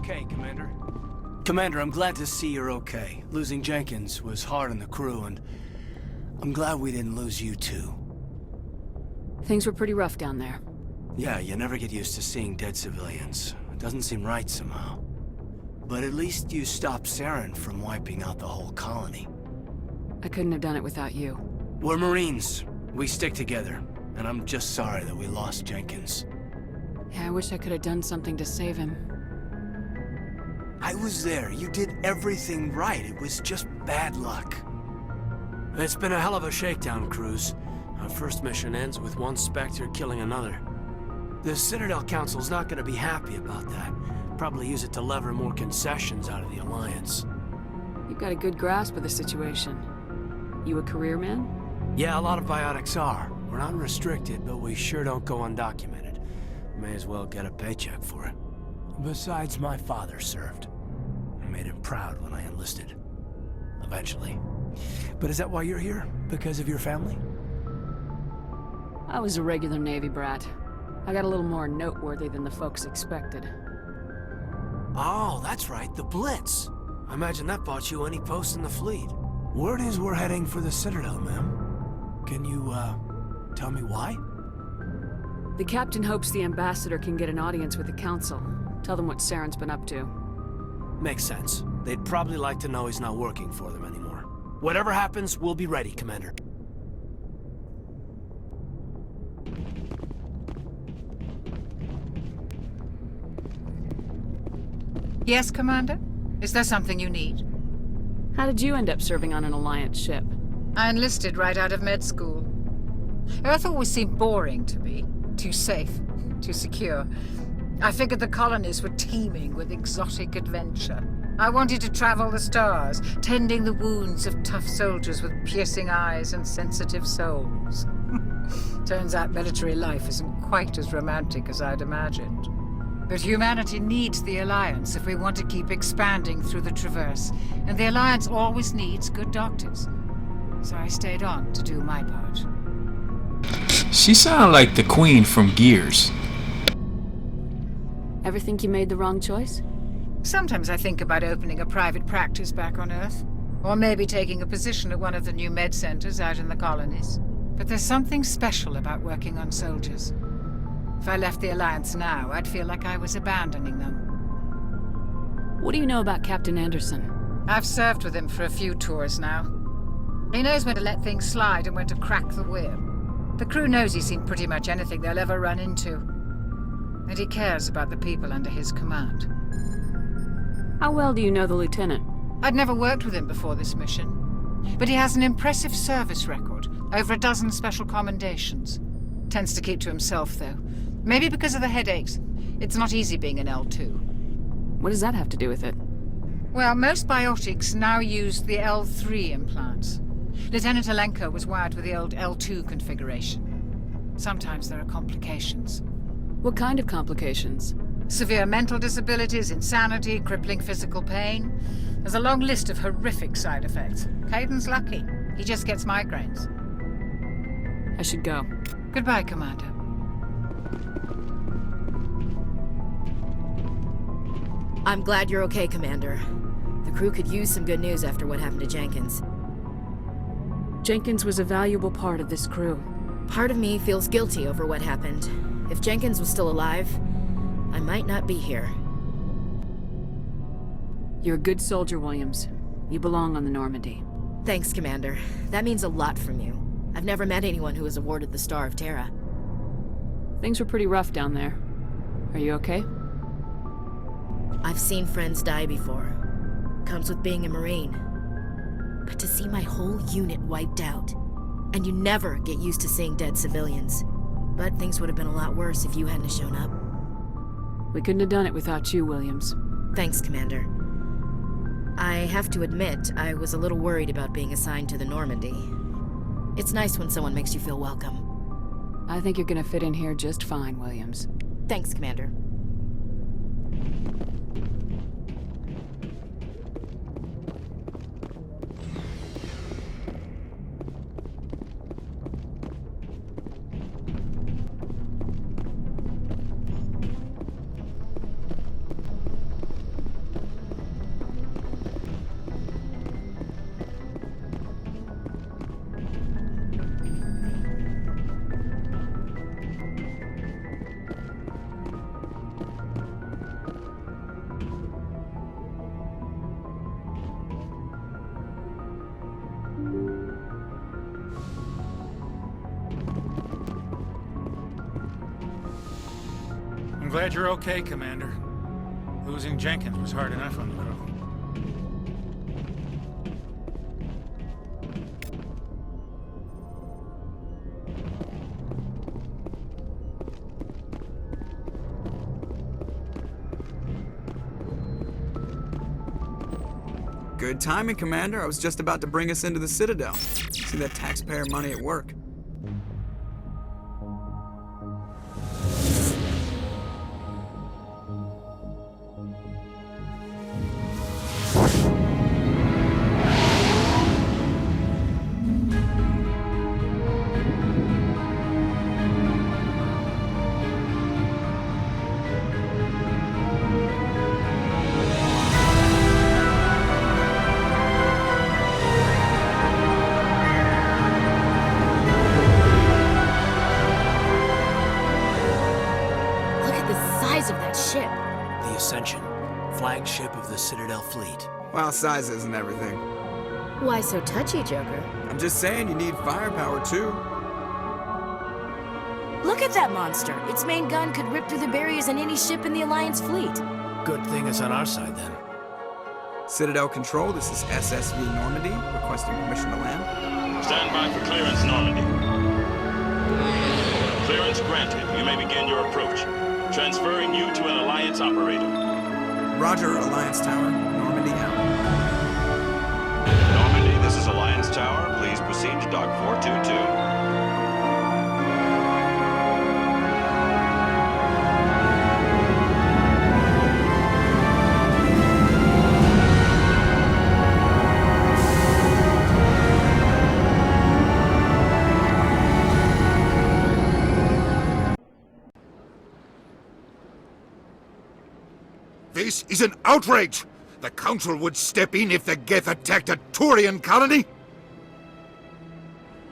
okay, Commander. Commander, I'm glad to see you're okay. Losing Jenkins was hard on the crew, and I'm glad we didn't lose you too. Things were pretty rough down there. Yeah, you never get used to seeing dead civilians. It doesn't seem right somehow. But at least you stopped Saren from wiping out the whole colony. I couldn't have done it without you. We're Marines. We stick together. And I'm just sorry that we lost Jenkins. Yeah, I wish I could have done something to save him. I was there. You did everything right. It was just bad luck. It's been a hell of a shakedown, Cruz. Our first mission ends with one Spectre killing another. The Citadel Council's not gonna be happy about that. Probably use it to lever more concessions out of the Alliance. You've got a good grasp of the situation. You a career man? Yeah, a lot of biotics are. We're not restricted, but we sure don't go undocumented. May as well get a paycheck for it. Besides, my father served. I made him proud when I enlisted. Eventually. But is that why you're here? Because of your family? I was a regular Navy brat. I got a little more noteworthy than the folks expected. Oh, that's right, the Blitz. I imagine that bought you any post in the fleet. Word is we're heading for the Citadel, ma'am. Can you, tell me why? The captain hopes the ambassador can get an audience with the council. Tell them what Saren's been up to. Makes sense. They'd probably like to know he's not working for them anymore. Whatever happens, we'll be ready, Commander. Yes, Commander? Is there something you need? How did you end up serving on an Alliance ship? I enlisted right out of med school. Earth always seemed boring to me. Too safe, too secure. I figured the colonies were teeming with exotic adventure. I wanted to travel the stars, tending the wounds of tough soldiers with piercing eyes and sensitive souls. Turns out military life isn't quite as romantic as I'd imagined. But humanity needs the Alliance if we want to keep expanding through the Traverse, and the Alliance always needs good doctors. So I stayed on to do my part. She sounded like the Queen from Gears. Ever think you made the wrong choice? Sometimes I think about opening a private practice back on Earth, or maybe taking a position at one of the new med centers out in the colonies. But there's something special about working on soldiers. If I left the Alliance now, I'd feel like I was abandoning them. What do you know about Captain Anderson? I've served with him for a few tours now. He knows when to let things slide and when to crack the whip. The crew knows he's seen pretty much anything they'll ever run into. And he cares about the people under his command. How well do you know the lieutenant? I'd never worked with him before this mission. But he has an impressive service record, over a dozen special commendations. Tends to keep to himself, though. Maybe because of the headaches. It's not easy being an L2. What does that have to do with it? Well, most biotics now use the L3 implants. Lieutenant Alenko was wired with the old L2 configuration. Sometimes there are complications. What kind of complications? Severe mental disabilities, insanity, crippling physical pain. There's a long list of horrific side effects. Caden's lucky. He just gets migraines. I should go. Goodbye, Commander. I'm glad you're okay, Commander. The crew could use some good news after what happened to Jenkins. Jenkins was a valuable part of this crew. Part of me feels guilty over what happened. If Jenkins was still alive, I might not be here. You're a good soldier, Williams. You belong on the Normandy. Thanks, Commander. That means a lot from you. I've never met anyone who was awarded the Star of Terra. Things were pretty rough down there. Are you okay? I've seen friends die before. Comes with being a Marine. But to see my whole unit wiped out, and you never get used to seeing dead civilians. But things would have been a lot worse if you hadn't shown up. We couldn't have done it without you, Williams. Thanks, Commander. I have to admit, I was a little worried about being assigned to the Normandy. It's nice when someone makes you feel welcome. I think you're gonna fit in here just fine, Williams. Thanks, Commander. I'm glad you're okay, Commander. Losing Jenkins was hard enough on the crew. Good timing, Commander. I was just about to bring us into the Citadel. See that taxpayer money at work. Flagship of the Citadel fleet. Well, size isn't everything. Why so touchy, Joker? I'm just saying you need firepower, too. Look at that monster. Its main gun could rip through the barriers in any ship in the Alliance fleet. Good thing it's on our side, then. Citadel Control, this is SSV Normandy, requesting permission to land. Stand by for clearance, Normandy. Clearance granted. You may begin your approach. Transferring you to an Alliance operator. Roger, Alliance Tower. Normandy out. Normandy, this is Alliance Tower. Please proceed to Dock 422. This is an outrage! The Council would step in if the Geth attacked a Turian colony?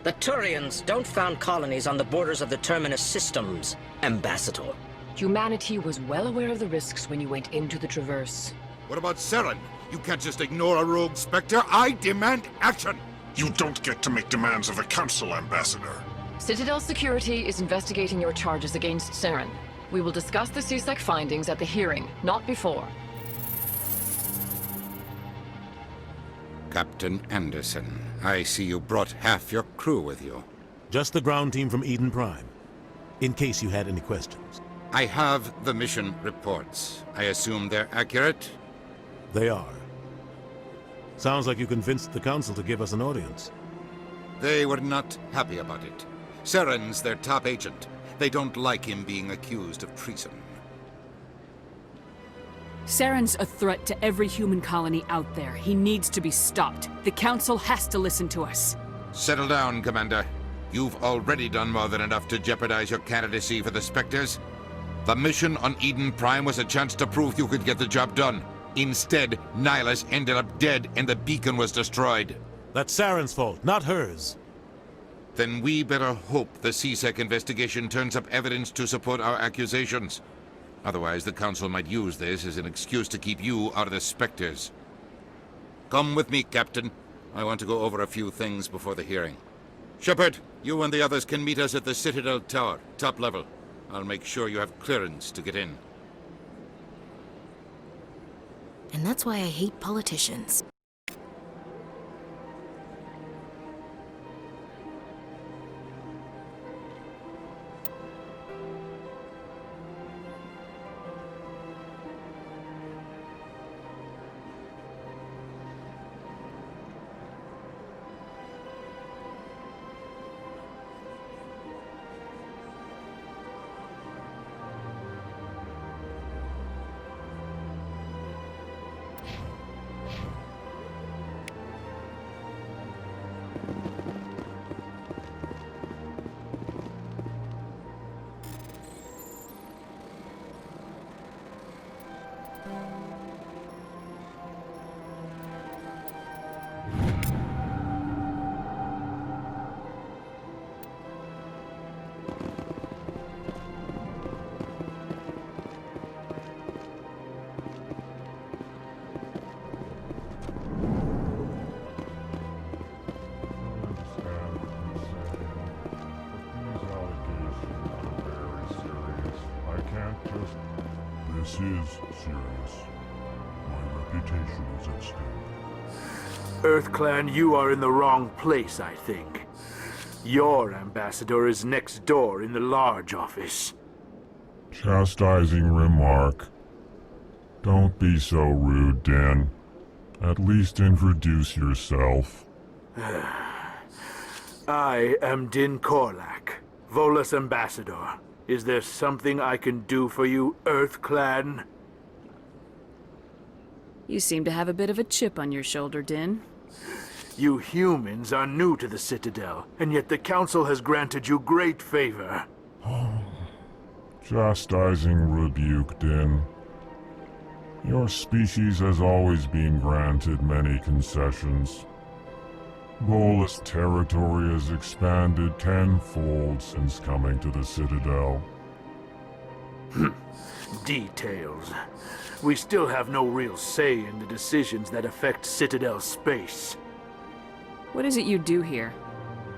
The Turians don't found colonies on the borders of the Terminus systems, Ambassador. Humanity was well aware of the risks when you went into the Traverse. What about Saren? You can't just ignore a rogue Spectre. I demand action! You don't get to make demands of the Council, Ambassador. Citadel Security is investigating your charges against Saren. We will discuss the CSEC findings at the hearing, not before. Captain Anderson, I see you brought half your crew with you. Just the ground team from Eden Prime, in case you had any questions. I have the mission reports. I assume they're accurate? They are. Sounds like you convinced the Council to give us an audience. They were not happy about it. Saren's their top agent. They don't like him being accused of treason. Saren's a threat to every human colony out there. He needs to be stopped. The Council has to listen to us. Settle down, Commander. You've already done more than enough to jeopardize your candidacy for the Spectres. The mission on Eden Prime was a chance to prove you could get the job done. Instead, Nihilus ended up dead and the beacon was destroyed. That's Saren's fault, not hers. Then we better hope the CSEC investigation turns up evidence to support our accusations. Otherwise, the Council might use this as an excuse to keep you out of the Spectres. Come with me, Captain. I want to go over a few things before the hearing. Shepard, you and the others can meet us at the Citadel Tower, top level. I'll make sure you have clearance to get in. And that's why I hate politicians. This is serious. My reputation is at stake. EarthClan, you are in the wrong place, I think. Your ambassador is next door in the large office. Chastising remark. Don't be so rude, Din. At least introduce yourself. I am Din Korlak, Volus ambassador. Is there something I can do for you, EarthClan? You seem to have a bit of a chip on your shoulder, Din. You humans are new to the Citadel, and yet the Council has granted you great favor. Chastising rebuke, Din. Your species has always been granted many concessions. Volus territory has expanded tenfold since coming to the Citadel. Details. We still have no real say in the decisions that affect Citadel space. What is it you do here?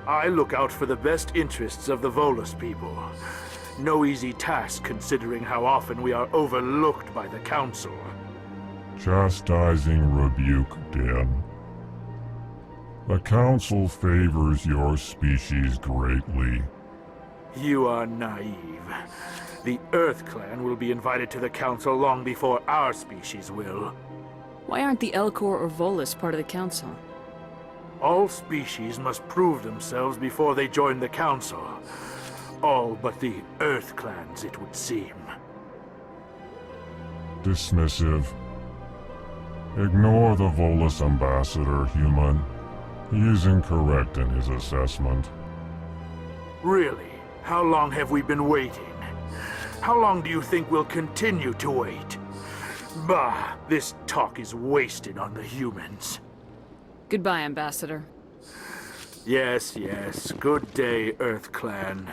I look out for the best interests of the Volus people. No easy task considering how often we are overlooked by the Council. Chastising rebuke, Din. The Council favors your species greatly. You are naive. The EarthClan will be invited to the Council long before our species will. Why aren't the Elcor or Volus part of the Council? All species must prove themselves before they join the Council. All but the EarthClans, it would seem. Dismissive. Ignore the Volus ambassador, human. He is incorrect in his assessment. Really? How long have we been waiting? How long do you think we'll continue to wait? Bah, this talk is wasted on the humans. Goodbye, Ambassador. Yes, yes. Good day, EarthClan.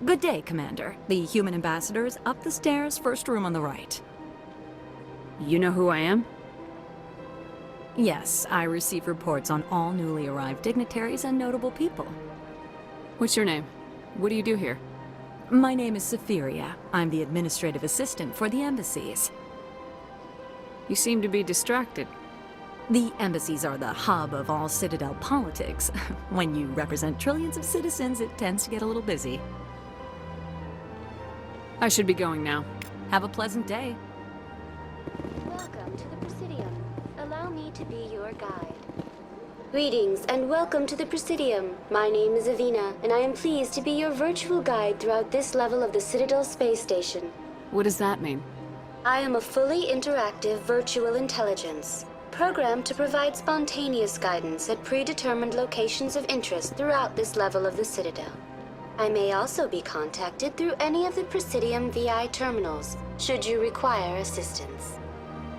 Good day, Commander. The human ambassador is up the stairs, first room on the right. You know who I am? Yes, I receive reports on all newly arrived dignitaries and notable people. What's your name? What do you do here? My name is Safiria. I'm the administrative assistant for the embassies. You seem to be distracted. The embassies are the hub of all Citadel politics. When you represent trillions of citizens, it tends to get a little busy. I should be going now. Have a pleasant day. Welcome to the Presidium. Allow me to be your guide. Greetings and welcome to the Presidium. My name is Avina, and I am pleased to be your virtual guide throughout this level of the Citadel space station. What does that mean? I am a fully interactive virtual intelligence, programmed to provide spontaneous guidance at predetermined locations of interest throughout this level of the Citadel. I may also be contacted through any of the Presidium VI terminals, should you require assistance.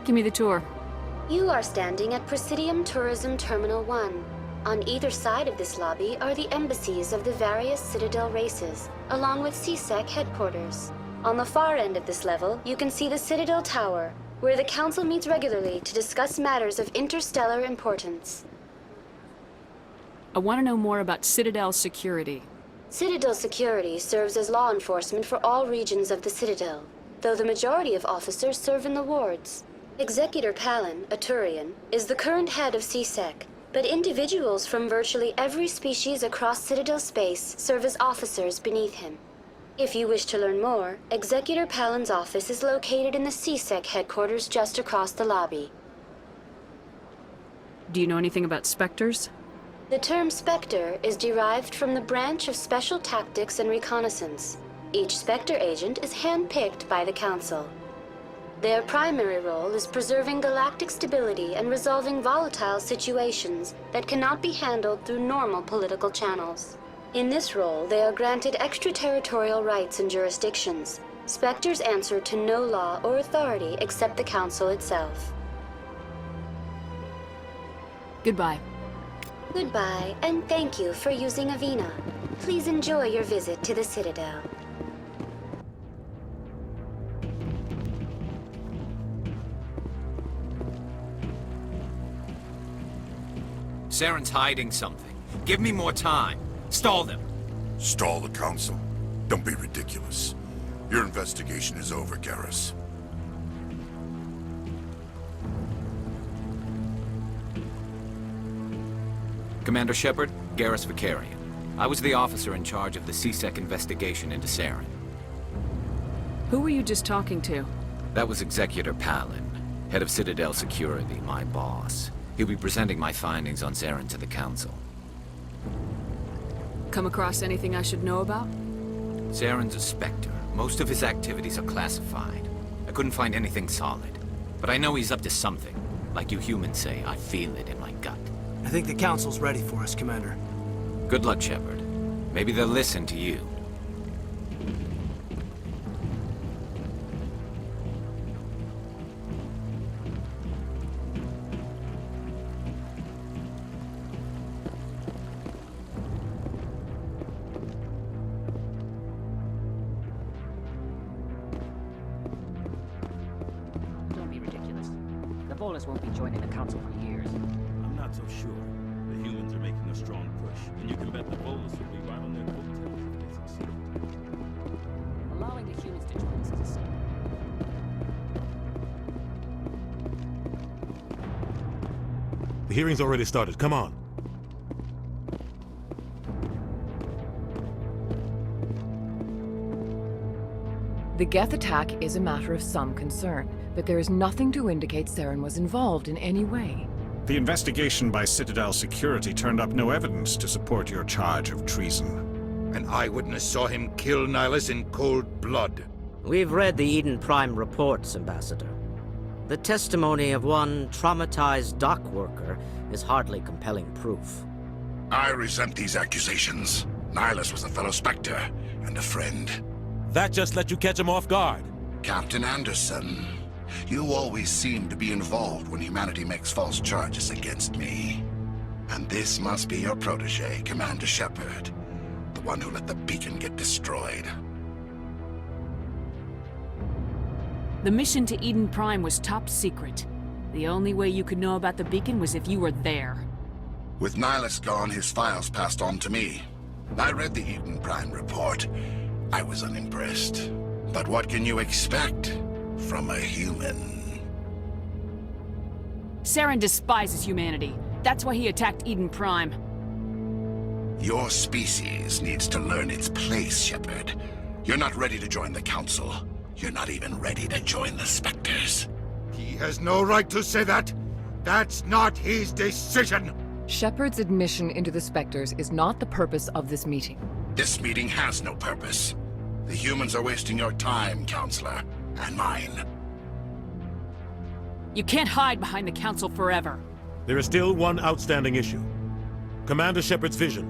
Give me the tour. You are standing at Presidium Tourism Terminal 1. On either side of this lobby are the embassies of the various Citadel races, along with CSEC headquarters. On the far end of this level, you can see the Citadel Tower, where the Council meets regularly to discuss matters of interstellar importance. I want to know more about Citadel security. Citadel security serves as law enforcement for all regions of the Citadel, though the majority of officers serve in the wards. Executor Palin, a Turian, is the current head of CSEC, but individuals from virtually every species across Citadel space serve as officers beneath him. If you wish to learn more, Executor Palin's office is located in the CSEC headquarters just across the lobby. Do you know anything about Spectres? The term Spectre is derived from the branch of Special Tactics and Reconnaissance. Each Spectre agent is handpicked by the Council. Their primary role is preserving galactic stability and resolving volatile situations that cannot be handled through normal political channels. In this role, they are granted extraterritorial rights and jurisdictions. Spectres answer to no law or authority except the Council itself. Goodbye. Goodbye, and thank you for using Avena. Please enjoy your visit to the Citadel. Saren's hiding something. Give me more time. Stall them. Stall the Council? Don't be ridiculous. Your investigation is over, Garrus. Commander Shepard, Garrus Vicarian. I was the officer in charge of the CSEC investigation into Saren. Who were you just talking to? That was Executor Palin, head of Citadel Security, my boss. He'll be presenting my findings on Saren to the Council. Come across anything I should know about? Saren's a Spectre. Most of his activities are classified. I couldn't find anything solid. But I know he's up to something. Like you humans say, I feel it in my gut. I think the Council's ready for us, Commander. Good luck, Shepard. Maybe they'll listen to you. Don't be ridiculous. The Volus won't be joining the Council for years. I'm not so sure. The humans are making a strong push, and you can bet the Volus will be right on their coattails if they succeed. Allowing the humans to join us is a sin. The hearing's already started. Come on. The Geth attack is a matter of some concern, but there is nothing to indicate Saren was involved in any way. The investigation by Citadel Security turned up no evidence to support your charge of treason. An eyewitness saw him kill Nihilus in cold blood. We've read the Eden Prime reports, Ambassador. The testimony of one traumatized dock worker is hardly compelling proof. I resent these accusations. Nihilus was a fellow Spectre and a friend. That just let you catch him off guard. Captain Anderson, you always seem to be involved when humanity makes false charges against me. And this must be your protege, Commander Shepard, the one who let the beacon get destroyed. The mission to Eden Prime was top secret. The only way you could know about the beacon was if you were there. With Nihilus gone, his files passed on to me. I read the Eden Prime report. I was unimpressed. But what can you expect from a human? Saren despises humanity. That's why he attacked Eden Prime. Your species needs to learn its place, Shepard. You're not ready to join the Council. You're not even ready to join the Spectres. He has no right to say that. That's not his decision. Shepard's admission into the Spectres is not the purpose of this meeting. This meeting has no purpose. The humans are wasting your time, Counselor, and mine. You can't hide behind the Council forever. There is still one outstanding issue. Commander Shepard's vision.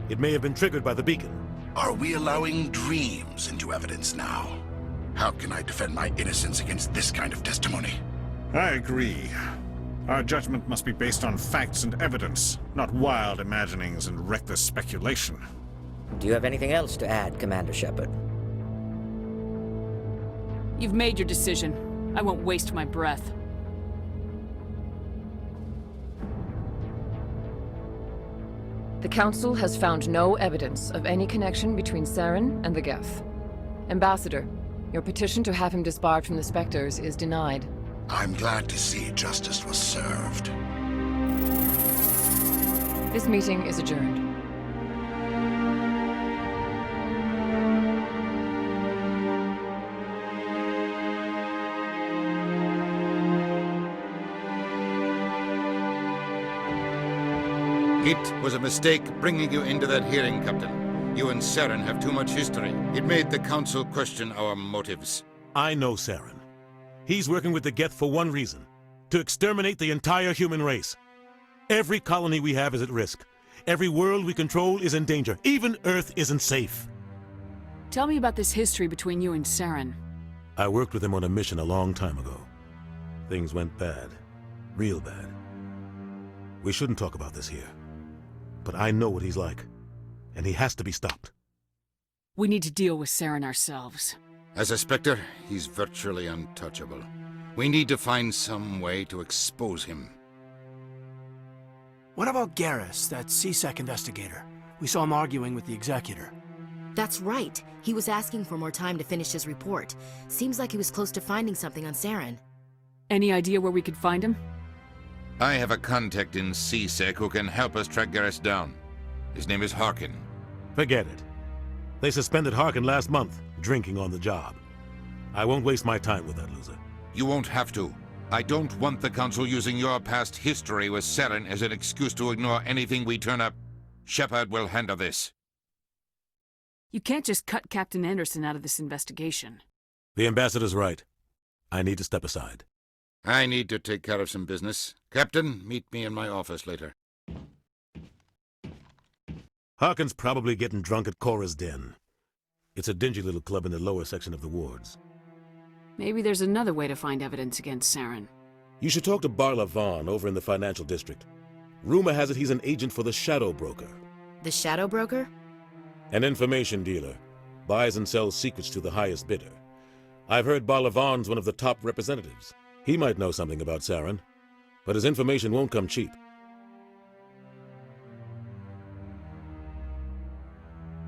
It may have been triggered by the beacon. Are we allowing dreams into evidence now? How can I defend my innocence against this kind of testimony? I agree. Our judgment must be based on facts and evidence, not wild imaginings and reckless speculation. Do you have anything else to add, Commander Shepard? You've made your decision. I won't waste my breath. The Council has found no evidence of any connection between Saren and the Geth. Ambassador, your petition to have him disbarred from the Spectres is denied. I'm glad to see justice was served. This meeting is adjourned. It was a mistake bringing you into that hearing, Captain. You and Saren have too much history. It made the Council question our motives. I know Saren. He's working with the Geth for one reason. To exterminate the entire human race. Every colony we have is at risk. Every world we control is in danger. Even Earth isn't safe. Tell me about this history between you and Saren. I worked with him on a mission a long time ago. Things went bad. Real bad. We shouldn't talk about this here. but I know what he's like, and he has to be stopped. We need to deal with Saren ourselves. As a Spectre, he's virtually untouchable. We need to find some way to expose him. What about Garrus, that CSEC investigator? We saw him arguing with the Executor. That's right. He was asking for more time to finish his report. Seems like he was close to finding something on Saren. Any idea where we could find him? I have a contact in CSEC who can help us track Garrus down. His name is Harkin. Forget it. They suspended Harkin last month, drinking on the job. I won't waste my time with that loser. You won't have to. I don't want the Council using your past history with Saren as an excuse to ignore anything we turn up. Shepard will handle this. You can't just cut Captain Anderson out of this investigation. The ambassador's right. I need to step aside. I need to take care of some business. Captain, meet me in my office later. Harkin's probably getting drunk at Cora's Den. It's a dingy little club in the lower section of the wards. Maybe there's another way to find evidence against Saren. You should talk to Barla Vaughn over in the financial district. Rumor has it he's an agent for the Shadow Broker. The Shadow Broker? An information dealer. Buys and sells secrets to the highest bidder. I've heard Barla Vaughn's one of the top representatives. He might know something about Saren, but his information won't come cheap.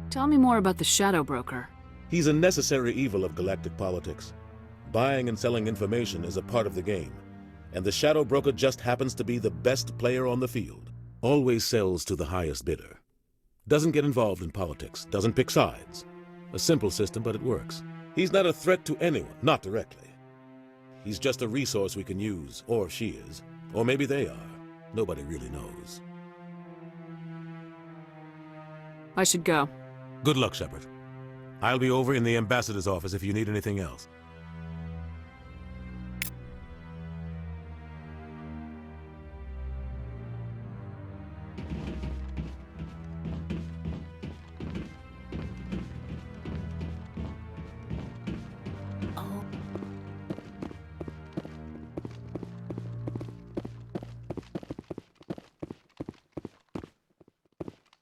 Tell me more about the Shadow Broker. He's a necessary evil of galactic politics. Buying and selling information is a part of the game, and the Shadow Broker just happens to be the best player on the field. Always sells to the highest bidder. Doesn't get involved in politics, doesn't pick sides. A simple system, but it works. He's not a threat to anyone, not directly. He's just a resource we can use, or she is. Or maybe they are. Nobody really knows. I should go. Good luck, Shepard. I'll be over in the ambassador's office if you need anything else.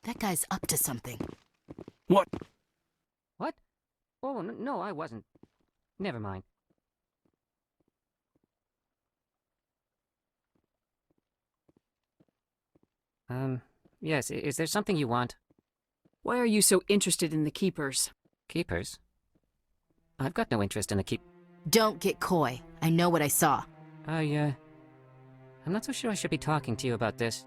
That guy's up to something. What? What? Oh, no, I wasn't. Never mind. Yes, is there something you want? Why are you so interested in the Keepers? Keepers? I've got no interest in the Don't get coy. I know what I saw. I'm not so sure I should be talking to you about this.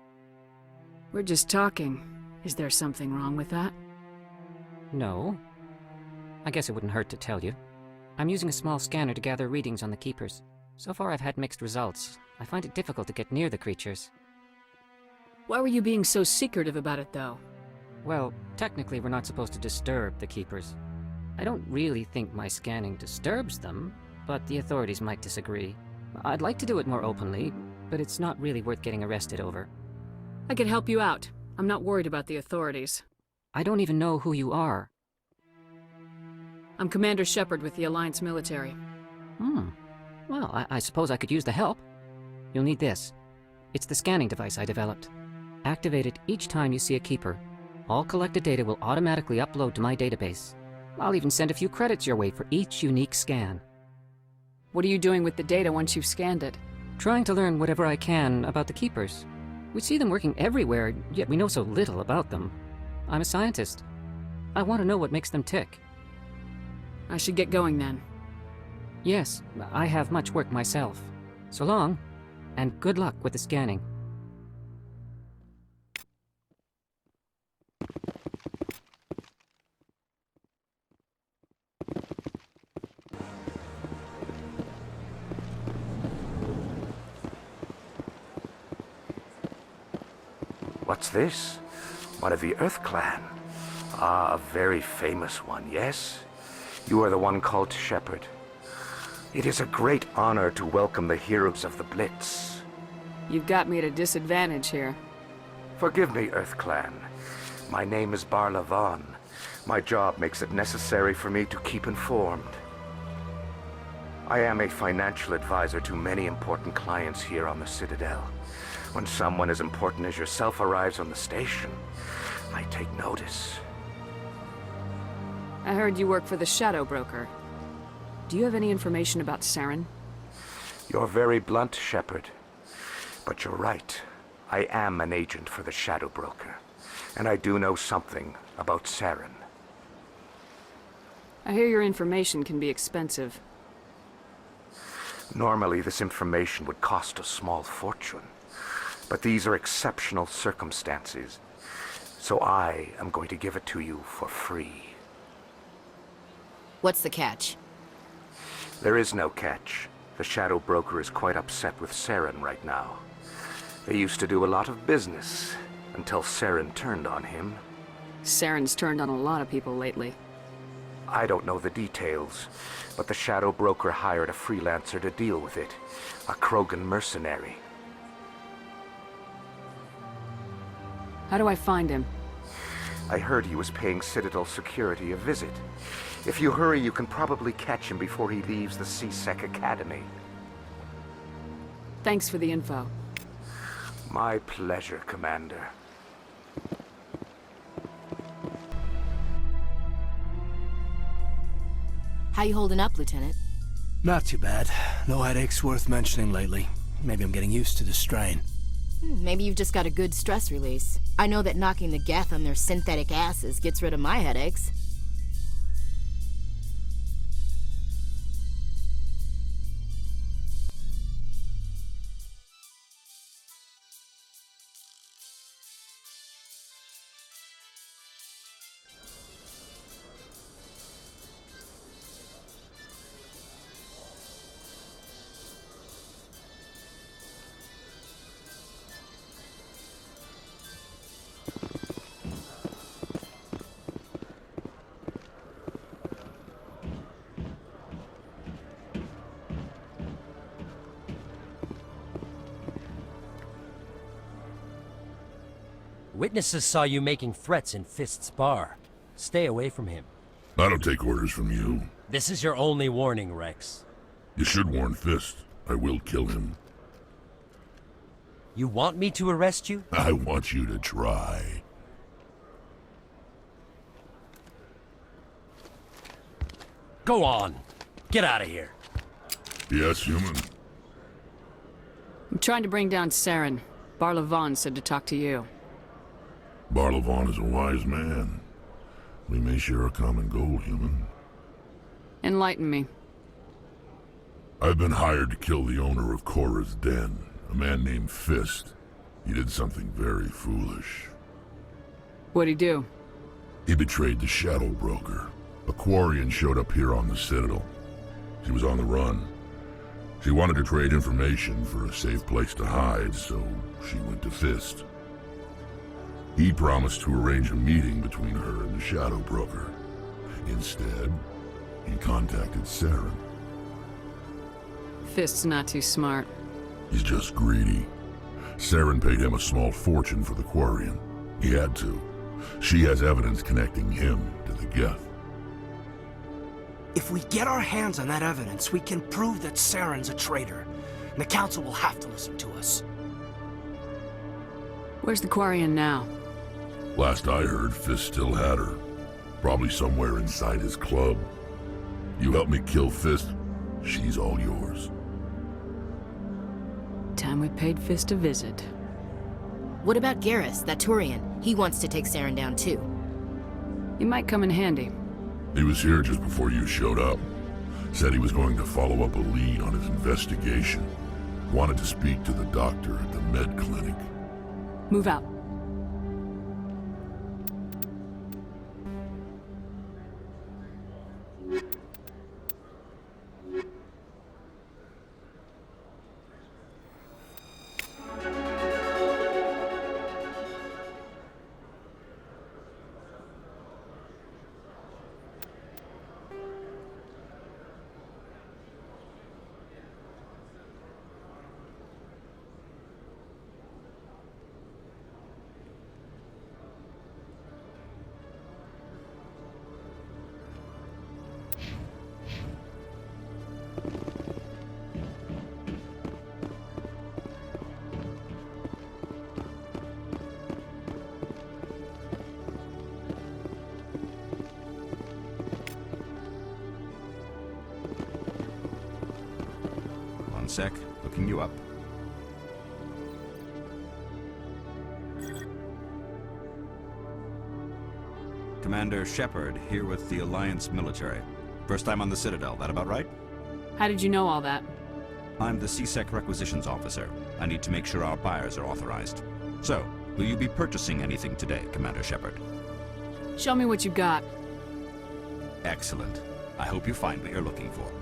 We're just talking. Is there something wrong with that? No. I guess it wouldn't hurt to tell you. I'm using a small scanner to gather readings on the Keepers. So far I've had mixed results. I find it difficult to get near the creatures. Why were you being so secretive about it, though? Well, technically we're not supposed to disturb the Keepers. I don't really think my scanning disturbs them, but the authorities might disagree. I'd like to do it more openly, but it's not really worth getting arrested over. I could help you out. I'm not worried about the authorities. I don't even know who you are. I'm Commander Shepard with the Alliance military. Well, I suppose I could use the help. You'll need this. It's the scanning device I developed. Activate it each time you see a Keeper. All collected data will automatically upload to my database. I'll even send a few credits your way for each unique scan. What are you doing with the data once you've scanned it? Trying to learn whatever I can about the Keepers. We see them working everywhere, yet we know so little about them. I'm a scientist. I want to know what makes them tick. I should get going then. Yes, I have much work myself. So long, and good luck with the scanning. What's this? One of the Earth Clan. Ah, a very famous one, yes? You are the one called Shepard. It is a great honor to welcome the heroes of the Blitz. You've got me at a disadvantage here. Forgive me, Earth Clan. My name is Barla Vaughn. My job makes it necessary for me to keep informed. I am a financial advisor to many important clients here on the Citadel. When someone as important as yourself arrives on the station, I take notice. I heard you work for the Shadow Broker. Do you have any information about Saren? You're very blunt, Shepard. But you're right. I am an agent for the Shadow Broker. And I do know something about Saren. I hear your information can be expensive. Normally, this information would cost a small fortune. But these are exceptional circumstances. So I am going to give it to you for free. What's the catch? There is no catch. The Shadow Broker is quite upset with Saren right now. They used to do a lot of business, until Saren turned on him. Saren's turned on a lot of people lately. I don't know the details, but the Shadow Broker hired a freelancer to deal with it. A Krogan mercenary. How do I find him? I heard he was paying Citadel security a visit. If you hurry, you can probably catch him before he leaves the C-Sec Academy. Thanks for the info. My pleasure, Commander. How you holding up, Lieutenant? Not too bad. No headaches worth mentioning lately. Maybe I'm getting used to the strain. Maybe you've just got a good stress release. I know that knocking the Geth on their synthetic asses gets rid of my headaches. Witnesses saw you making threats in Fist's bar. Stay away from him. I don't take orders from you. This is your only warning, Rex. You should warn Fist. I will kill him. You want me to arrest you? I want you to try. Go on. Get out of here. Yes, human. I'm trying to bring down Saren. Barlavon said to talk to you. Barlavon is a wise man. We may share a common goal, human. Enlighten me. I've been hired to kill the owner of Korra's Den, a man named Fist. He did something very foolish. What'd he do? He betrayed the Shadow Broker. A Quarian showed up here on the Citadel. She was on the run. She wanted to trade information for a safe place to hide, so she went to Fist. He promised to arrange a meeting between her and the Shadow Broker. Instead, he contacted Saren. Fist's not too smart. He's just greedy. Saren paid him a small fortune for the Quarian. He had to. She has evidence connecting him to the Geth. If we get our hands on that evidence, we can prove that Saren's a traitor. And the Council will have to listen to us. Where's the Quarian now? Last I heard, Fist still had her. Probably somewhere inside his club. You help me kill Fist, she's all yours. Time we paid Fist a visit. What about Garrus, that Turian? He wants to take Saren down too. He might come in handy. He was here just before you showed up. Said he was going to follow up a lead on his investigation. Wanted to speak to the doctor at the med clinic. Move out. sec. Looking you up. Commander Shepard, here with the Alliance military. First time on the Citadel, that about right? How did you know all that? I'm the CSEC requisitions officer. I need to make sure our buyers are authorized. So, will you be purchasing anything today, Commander Shepard? Show me what you got. Excellent. I hope you find what you're looking for.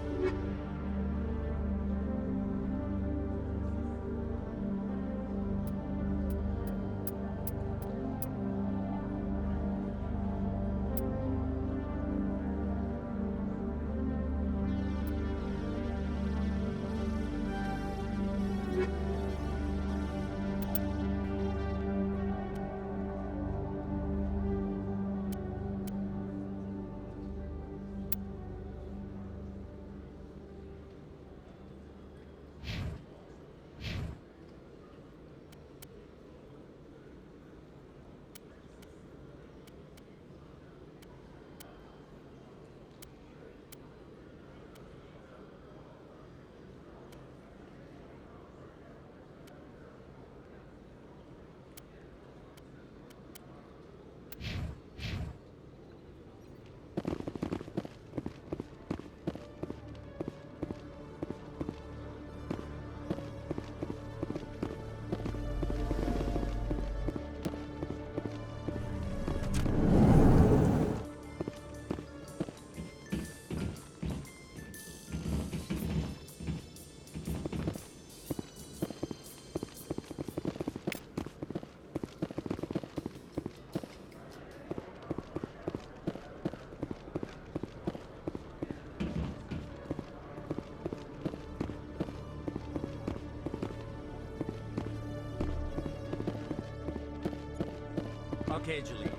Okay, Jaleel.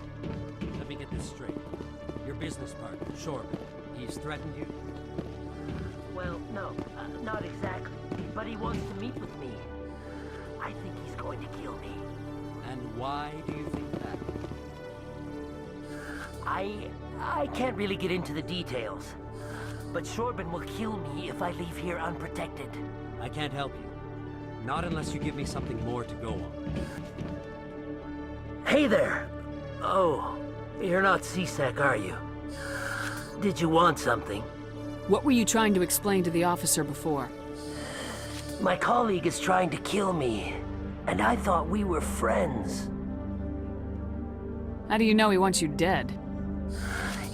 Let me get this straight. Your business partner, Shorman, he's threatened you? Well, no, not exactly. But he wants to meet with me. I think he's going to kill me. And why do you think that? I can't really get into the details. But Shorban will kill me if I leave here unprotected. I can't help you. Not unless you give me something more to go on. Hey there! Oh, you're not CSEC, are you? Did you want something? What were you trying to explain to the officer before? My colleague is trying to kill me, and I thought we were friends. How do you know he wants you dead?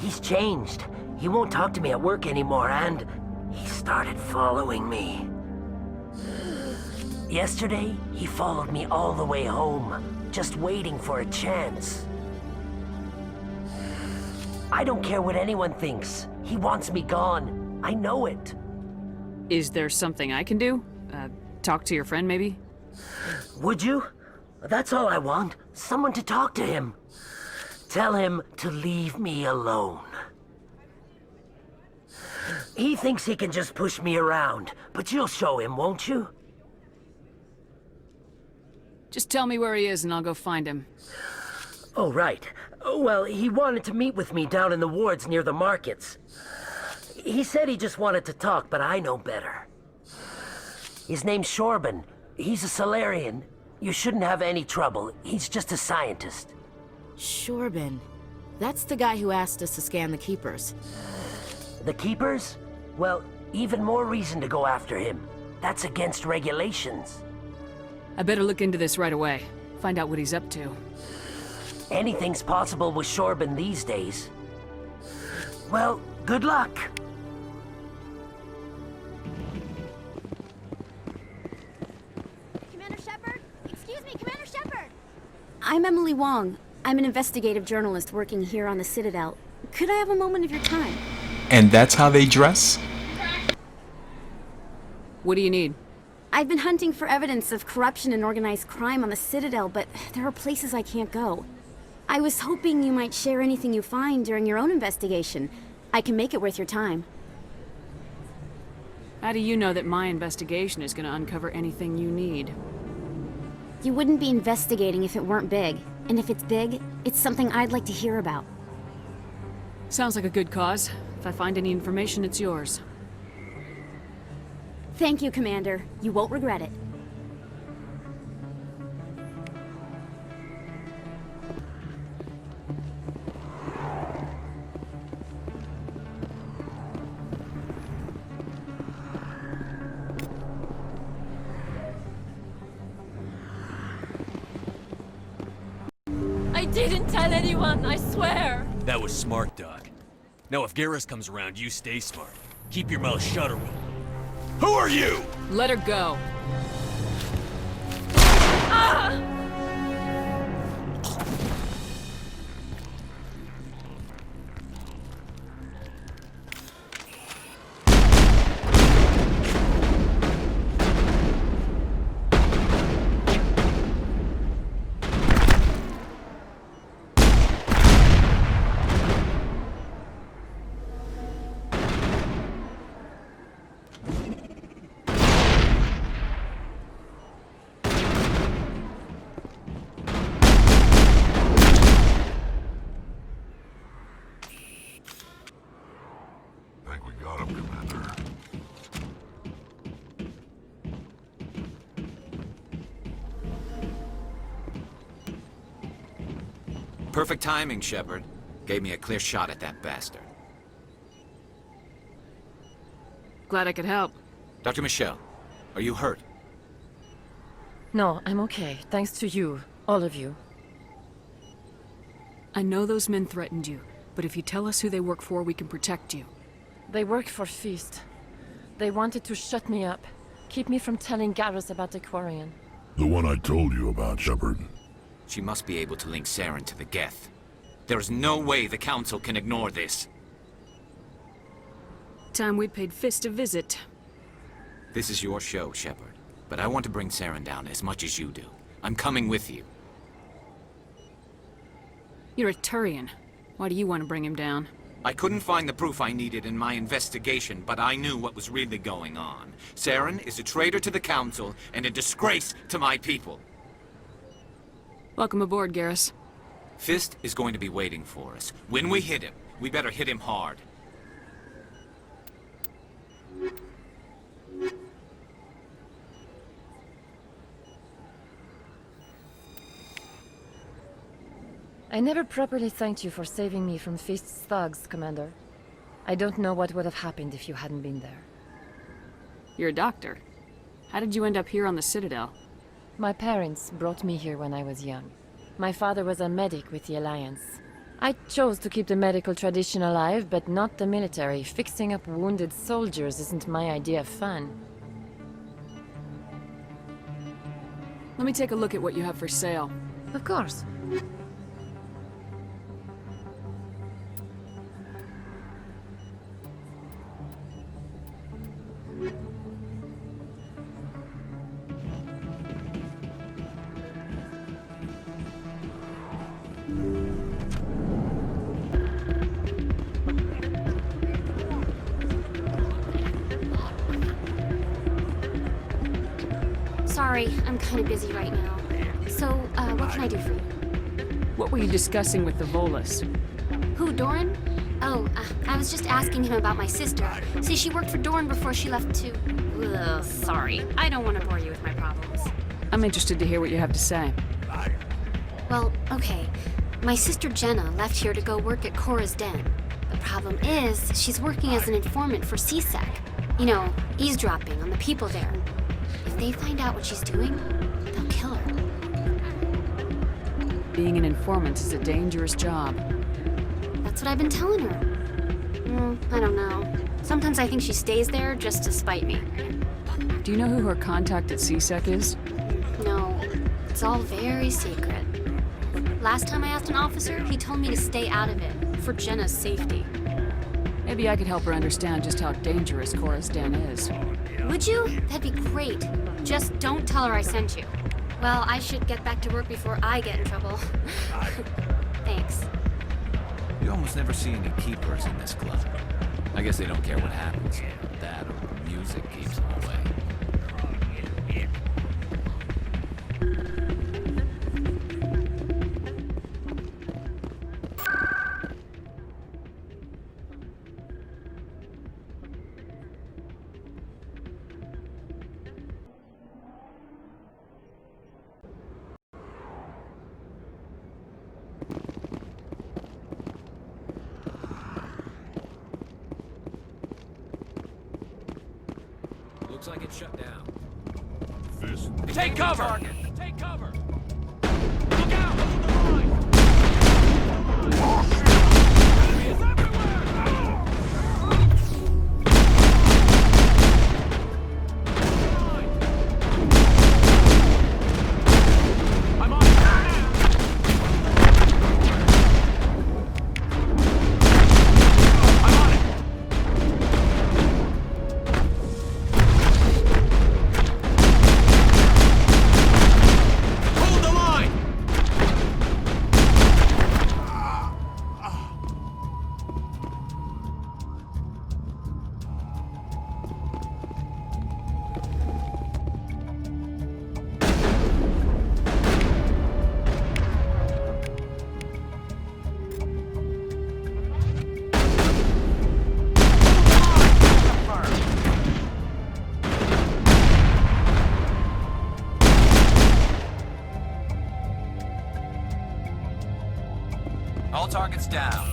He's changed. He won't talk to me at work anymore, and he started following me. Yesterday, he followed me all the way home, just waiting for a chance. I don't care what anyone thinks. He wants me gone. I know it. Is there something I can do? Talk to your friend, maybe? Would you? That's all I want. Someone to talk to him. Tell him to leave me alone. He thinks he can just push me around, but you'll show him, won't you? Just tell me where he is and I'll go find him. Oh, right. Well, he wanted to meet with me down in the wards near the markets. He said he just wanted to talk, but I know better. His name's Shorban. He's a Solarian. You shouldn't have any trouble. He's just a scientist. Shorban. That's the guy who asked us to scan the Keepers. The Keepers? Well, even more reason to go after him. That's against regulations. I better look into this right away. Find out what he's up to. Anything's possible with Shorban these days. Well, good luck. Commander Shepard? Excuse me, Commander Shepard! I'm Emily Wong. I'm an investigative journalist working here on the Citadel. Could I have a moment of your time? And that's how they dress? What do you need? I've been hunting for evidence of corruption and organized crime on the Citadel, but there are places I can't go. I was hoping you might share anything you find during your own investigation. I can make it worth your time. How do you know that my investigation is going to uncover anything you need? You wouldn't be investigating if it weren't big. And if it's big, it's something I'd like to hear about. Sounds like a good cause. If I find any information, it's yours. Thank you, Commander. You won't regret it. I didn't tell anyone, I swear! That was smart, Doc. Now if Garrus comes around, you stay smart. Keep your mouth shut or we'll... Who are you? Let her go. Ah! Think we got him, Commander. Perfect timing, Shepard. Gave me a clear shot at that bastard. Glad I could help. Dr. Michelle, are you hurt? No, I'm okay. Thanks to you. All of you. I know those men threatened you, but if you tell us who they work for, we can protect you. They work for Feast. They wanted to shut me up. Keep me from telling Garrus about the Quarian. The one I told you about, Shepard. She must be able to link Saren to the Geth. There is no way the Council can ignore this. Time we paid Fist a visit. This is your show, Shepard. But I want to bring Saren down as much as you do. I'm coming with you. You're a Turian. Why do you want to bring him down? I couldn't find the proof I needed in my investigation, but I knew what was really going on. Saren is a traitor to the Council and a disgrace to my people. Welcome aboard, Garrus. Fist is going to be waiting for us. When we hit him, we better hit him hard. I never properly thanked you for saving me from Feast's thugs, Commander. I don't know what would have happened if you hadn't been there. You're a doctor. How did you end up here on the Citadel? My parents brought me here when I was young. My father was a medic with the Alliance. I chose to keep the medical tradition alive, but not the military. Fixing up wounded soldiers isn't my idea of fun. Let me take a look at what you have for sale. Of course. Sorry, I'm kind of busy right now. So, what can I do for you? What were you discussing with the Volus? Who, Doran? Oh, I was just asking him about my sister. See, she worked for Doran before she left to... Ugh, sorry. I don't want to bore you with my problems. I'm interested to hear what you have to say. Well, okay. My sister Jenna left here to go work at Cora's Den. The problem is, she's working as an informant for CSEC. You know, eavesdropping on the people there. If they find out what she's doing, they'll kill her. Being an informant is a dangerous job. That's what I've been telling her. I don't know. Sometimes I think she stays there just to spite me. Do you know who her contact at CSEC is? No, it's all very secret. Last time I asked an officer, he told me to stay out of it, for Jenna's safety. Maybe I could help her understand just how dangerous Cora's Den is. Would you? That'd be great. Just don't tell her I sent you. Well, I should get back to work before I get in trouble. Thanks. You almost never see any keepers in this club. I guess they don't care what happens. That or music keeps them away. Looks like it's shut down. Fist. Take cover! Take cover! Look out! Hold the line! Enemies everywhere! I'm on Hold the line! All targets down.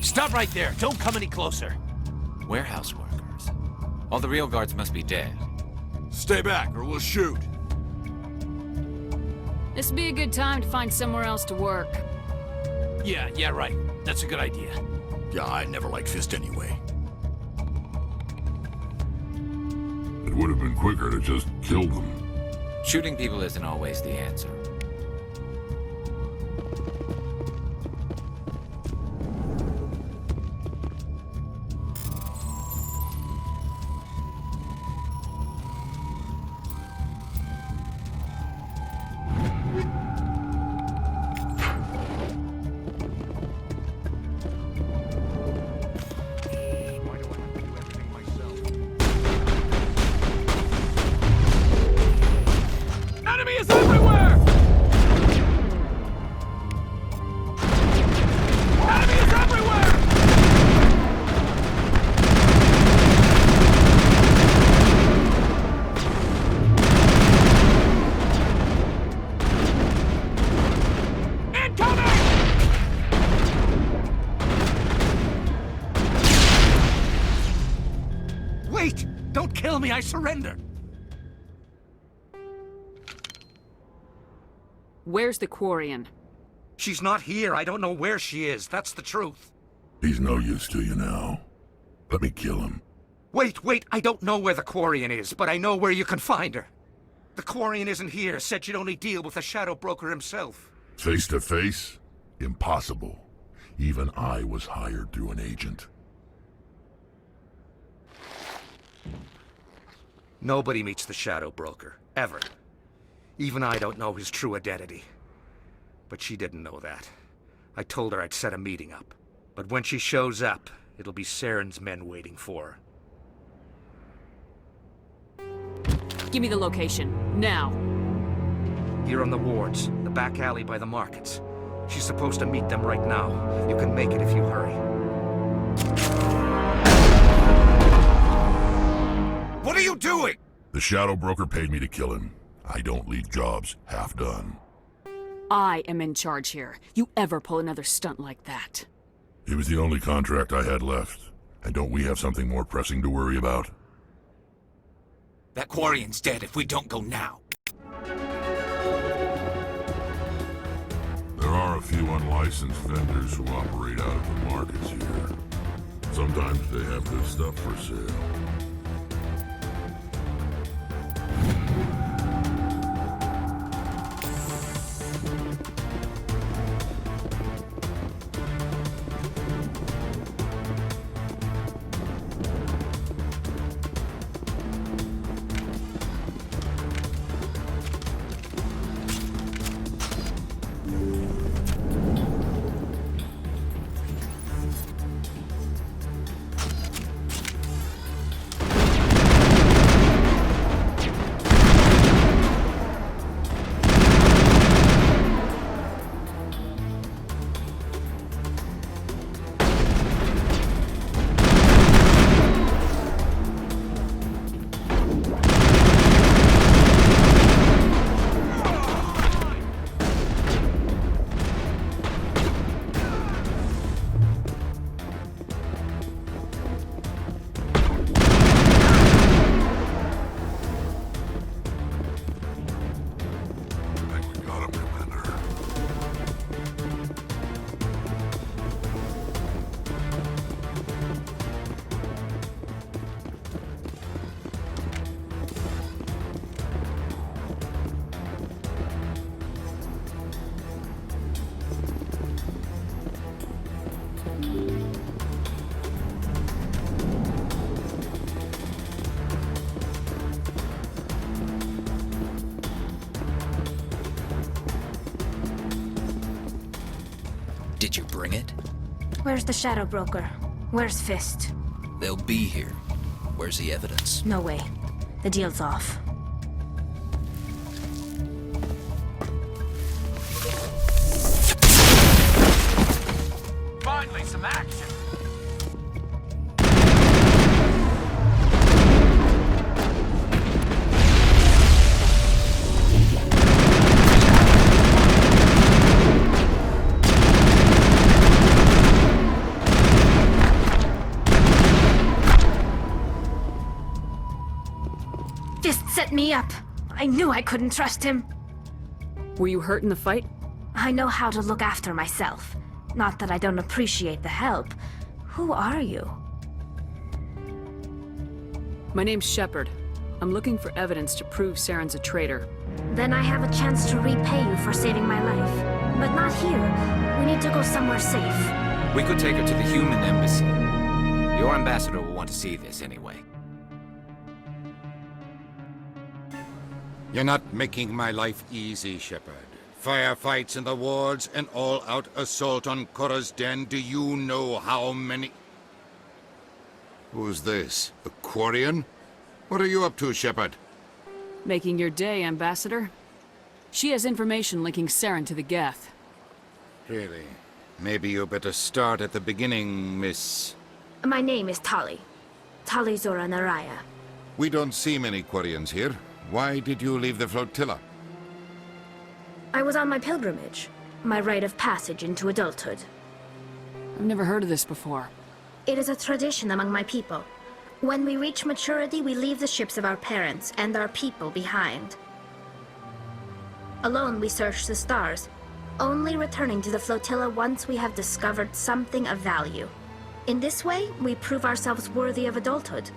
Stop right there. Don't come any closer. Warehouse workers. All the real guards must be dead. Stay back or we'll shoot. This'd be a good time to find somewhere else to work. Yeah, right. That's a good idea. Yeah, I never liked Fist anyway. It would have been quicker to just kill them. Shooting people isn't always the answer. Enemy is everywhere! Enemy is everywhere! Incoming! Wait! Don't kill me, I surrender! Where's the Quarian? She's not here. I don't know where she is. That's the truth. He's no use to you now. Let me kill him. Wait! I don't know where the Quarian is, but I know where you can find her. The Quarian isn't here. Said she'd only deal with the Shadow Broker himself. Face to face? Impossible. Even I was hired through an agent. Nobody meets the Shadow Broker. Ever. Even I don't know his true identity. But she didn't know that. I told her I'd set a meeting up. But when she shows up, it'll be Saren's men waiting for her. Give me the location, now. Here on the wards, the back alley by the markets. She's supposed to meet them right now. You can make it if you hurry. What are you doing? The Shadow Broker paid me to kill him. I don't leave jobs half done. I am in charge here. You ever pull another stunt like that? It was the only contract I had left. And don't we have something more pressing to worry about? That Quarian's dead if we don't go now. There are a few unlicensed vendors who operate out of the markets here. Sometimes they have good stuff for sale. bring it? Where's the Shadow Broker? Where's Fist? They'll be here. Where's the evidence? No way. The deal's off. Finally, some action! Fist set me up. I knew I couldn't trust him. Were you hurt in the fight? I know how to look after myself. Not that I don't appreciate the help. Who are you? My name's Shepard. I'm looking for evidence to prove Saren's a traitor. Then I have a chance to repay you for saving my life. But not here. We need to go somewhere safe. We could take her to the human embassy. Your ambassador will want to see this anyway. You're not making my life easy, Shepard. Firefights in the wards, an all-out assault on Korra's den. Do you know how many... Who's this? A Quarian? What are you up to, Shepard? Making your day, Ambassador. She has information linking Saren to the Geth. Really? Maybe you better start at the beginning, Miss... My name is Tali. Tali Zora Naraya. We don't see many Quarians here. Why did you leave the flotilla? I was on my pilgrimage. My rite of passage into adulthood. I've never heard of this before. It is a tradition among my people. When we reach maturity, we leave the ships of our parents and our people behind. Alone, we search the stars, only returning to the flotilla once we have discovered something of value. In this way, we prove ourselves worthy of adulthood.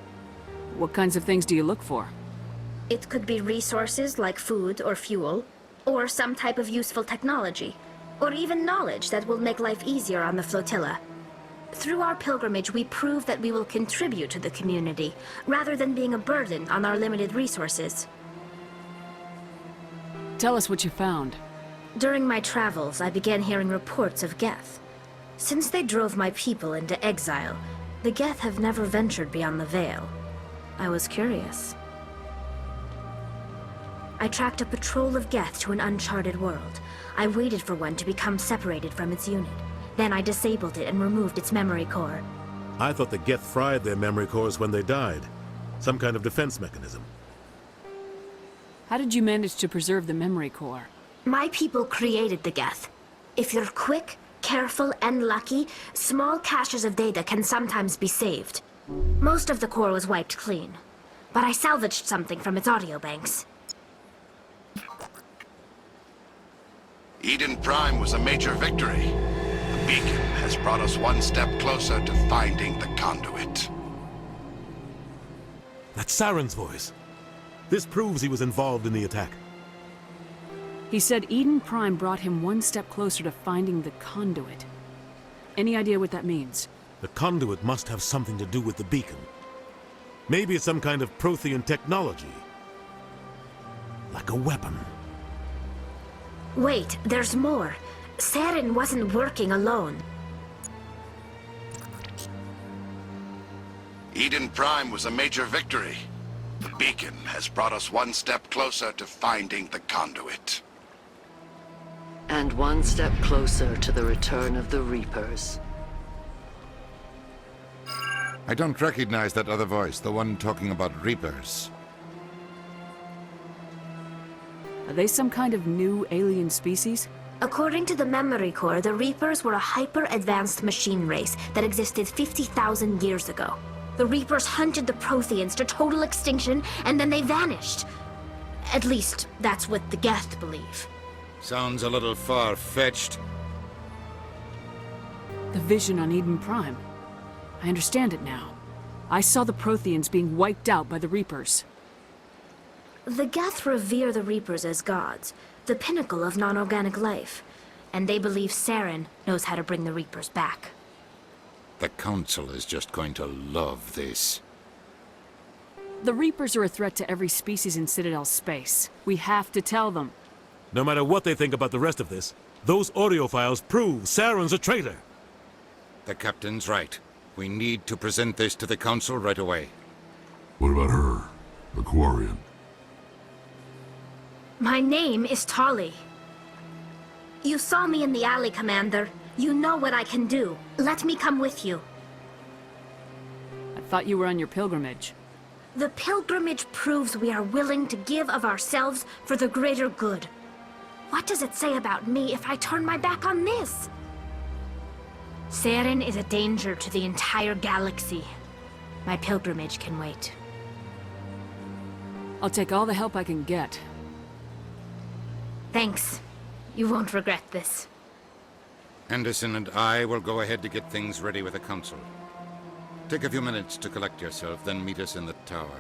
What kinds of things do you look for? It could be resources like food or fuel, or some type of useful technology, or even knowledge that will make life easier on the flotilla. Through our pilgrimage, we prove that we will contribute to the community, rather than being a burden on our limited resources. Tell us what you found. During my travels, I began hearing reports of Geth. Since they drove my people into exile, the Geth have never ventured beyond the Veil. I was curious. I tracked a patrol of Geth to an uncharted world. I waited for one to become separated from its unit. Then I disabled it and removed its memory core. I thought the Geth fried their memory cores when they died. Some kind of defense mechanism. How did you manage to preserve the memory core? My people created the Geth. If you're quick, careful, and lucky, small caches of data can sometimes be saved. Most of the core was wiped clean, but I salvaged something from its audio banks. Eden Prime was a major victory. The beacon has brought us one step closer to finding the conduit. That's Saren's voice. This proves he was involved in the attack. He said Eden Prime brought him one step closer to finding the conduit. Any idea what that means? The conduit must have something to do with the beacon. Maybe it's some kind of Prothean technology. Like a weapon. Wait, there's more. Saren wasn't working alone. Eden Prime was a major victory. The beacon has brought us one step closer to finding the conduit. And one step closer to the return of the Reapers. I don't recognize that other voice, the one talking about Reapers. Are they some kind of new alien species? According to the memory core, the Reapers were a hyper-advanced machine race that existed 50,000 years ago. The Reapers hunted the Protheans to total extinction, and then they vanished. At least, that's what the Geth believe. Sounds a little far-fetched. The vision on Eden Prime. I understand it now. I saw the Protheans being wiped out by the Reapers. The Geth revere the Reapers as gods, the pinnacle of non-organic life, and they believe Saren knows how to bring the Reapers back. The Council is just going to love this. The Reapers are a threat to every species in Citadel space. We have to tell them. No matter what they think about the rest of this, those audio files prove Saren's a traitor. The captain's right. We need to present this to the council right away. What about her? The Quarian? My name is Tolly. You saw me in the alley, Commander. You know what I can do. Let me come with you. I thought you were on your pilgrimage. The pilgrimage proves we are willing to give of ourselves for the greater good. What does it say about me if I turn my back on this? Saren is a danger to the entire galaxy. My pilgrimage can wait. I'll take all the help I can get. Thanks. You won't regret this. Anderson and I will go ahead to get things ready with the council. Take a few minutes to collect yourself, then meet us in the tower.